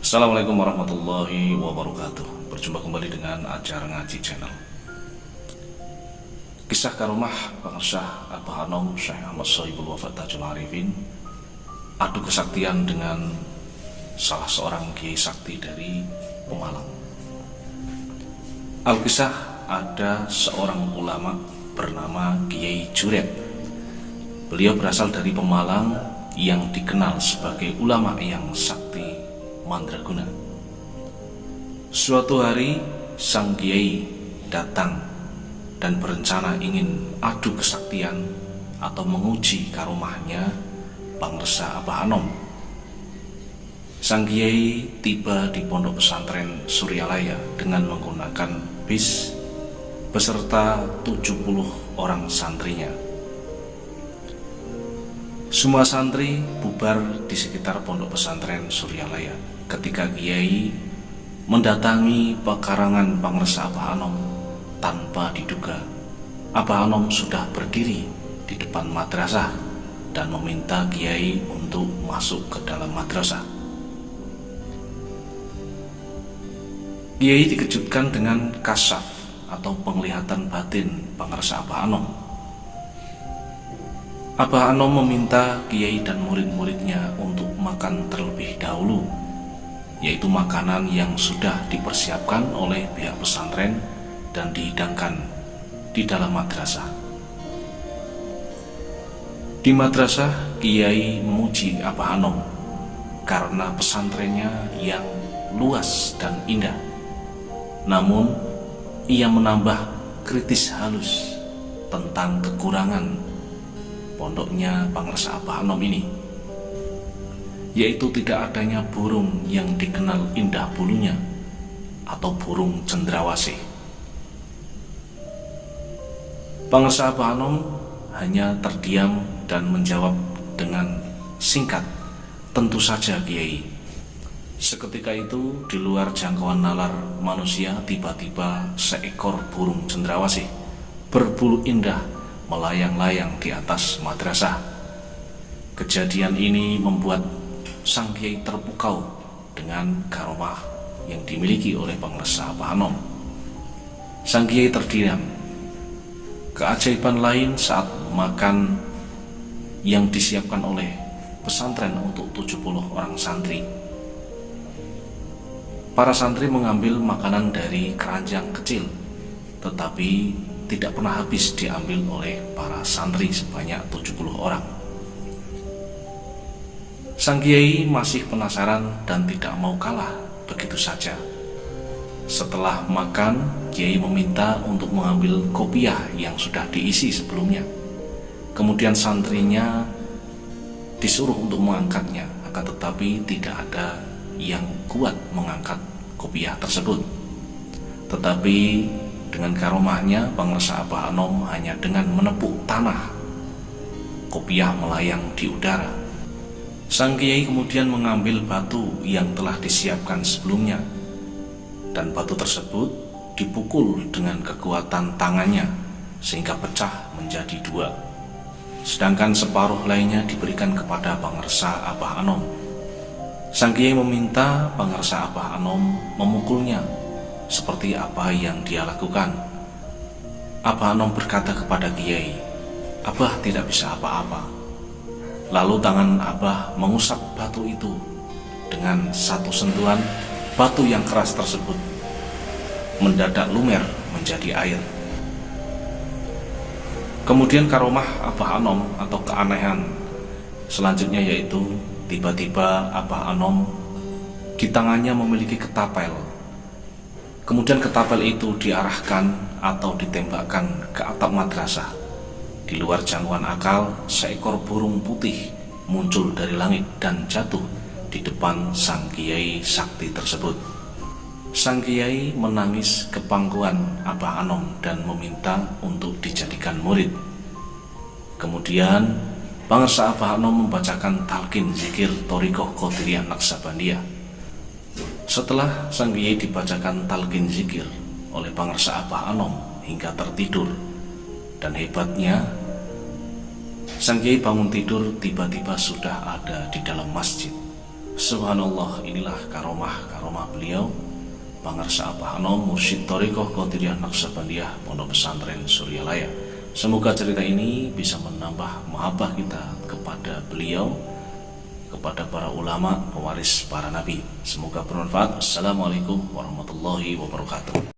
Assalamualaikum warahmatullahi wabarakatuh. Berjumpa kembali dengan acara ngaji channel. Kisah karomah pengersah Abah Anom Syekh Ahmad Sohibul Wafat Tajul Arifin, adu kesaktian dengan salah seorang kiai sakti dari Pemalang. Alkisah, ada seorang ulama bernama Kiai Juret. Beliau berasal dari Pemalang yang dikenal sebagai ulama yang sakti mandraguna. Suatu hari sang kiai datang dan berencana ingin adu kesaktian atau menguji karomahnya pangresa Abah Anom. Sang kiai tiba di pondok pesantren Suryalaya dengan menggunakan bis beserta 70 orang santrinya. Semua santri bubar di sekitar pondok pesantren Suryalaya ketika kiai mendatangi pekarangan pangresa Abah Anom. Tanpa diduga, Abah Anom sudah berdiri di depan madrasah dan meminta kiai untuk masuk ke dalam madrasah. Kiai dikejutkan dengan kasyaf atau penglihatan batin pangresa Abah Anom. Abah Anom meminta kiai dan murid-muridnya untuk makan terlebih dahulu, yaitu makanan yang sudah dipersiapkan oleh pihak pesantren dan dihidangkan di dalam madrasah. Di madrasah, kiai memuji Abah Anom karena pesantrennya yang luas dan indah. Namun, ia menambah kritis halus tentang kekurangan pondoknya pangresa Abah Anom ini, yaitu tidak adanya burung yang dikenal indah bulunya atau burung cendrawasih. Pangresa Abah Anom hanya terdiam dan menjawab dengan singkat, "Tentu saja, Kiai." Seketika itu, di luar jangkauan nalar manusia, tiba-tiba seekor burung cendrawasih berbulu indah melayang-layang di atas madrasah. Kejadian ini membuat sang kiai terpukau dengan karomah yang dimiliki oleh pangresa Abah Anom. Sang kiai terdiam. Keajaiban lain saat makan yang disiapkan oleh pesantren untuk 70 orang santri. Para santri mengambil makanan dari keranjang kecil, tetapi tidak pernah habis diambil oleh para santri sebanyak 70 orang. Sang kiai masih penasaran dan tidak mau kalah begitu saja. Setelah makan, kiai meminta untuk mengambil kopiah yang sudah diisi sebelumnya. Kemudian santrinya disuruh untuk mengangkatnya, akan tetapi tidak ada yang kuat mengangkat kopiah tersebut. Tetapi dengan karomahnya, pangresa Abah Anom hanya dengan menepuk tanah, kopiah melayang di udara. Sang kiai kemudian mengambil batu yang telah disiapkan sebelumnya, dan batu tersebut dipukul dengan kekuatan tangannya sehingga pecah menjadi dua. Sedangkan separuh lainnya diberikan kepada pangresa Abah Anom. Sang kiai meminta pangresa Abah Anom memukulnya seperti apa yang dia lakukan. Abah Anom berkata kepada kiai, "Abah tidak bisa apa-apa." Lalu tangan Abah mengusap batu itu. Dengan satu sentuhan, batu yang keras tersebut mendadak lumer menjadi air. Kemudian karomah Abah Anom atau keanehan selanjutnya yaitu tiba-tiba Abah Anom di tangannya memiliki ketapel. Kemudian ketapel itu diarahkan atau ditembakkan ke atap madrasah. Di luar jangkauan akal, seekor burung putih muncul dari langit dan jatuh di depan sang kiai sakti tersebut. Sang kiai menangis kepangkuan Abah Anom dan meminta untuk dijadikan murid. Kemudian pangresa Abah Anom membacakan talqin zikir Thariqah Qadiriyah Naqsabandiyah. Setelah sang kiai dibacakan talqin zikir oleh pangresa Abah Anom hingga tertidur, dan hebatnya sang kiai bangun tidur tiba-tiba sudah ada di dalam masjid. Subhanallah, inilah karomah beliau, Pangarsa Abah Anom, Mursyid Thariqah Qadiriyah Naqsabandiyah, Pondok Pesantren Suryalaya. Semoga cerita ini bisa menambah mahabbah kita kepada beliau, kepada para ulama pewaris para nabi. Semoga bermanfaat. Assalamualaikum warahmatullahi wabarakatuh.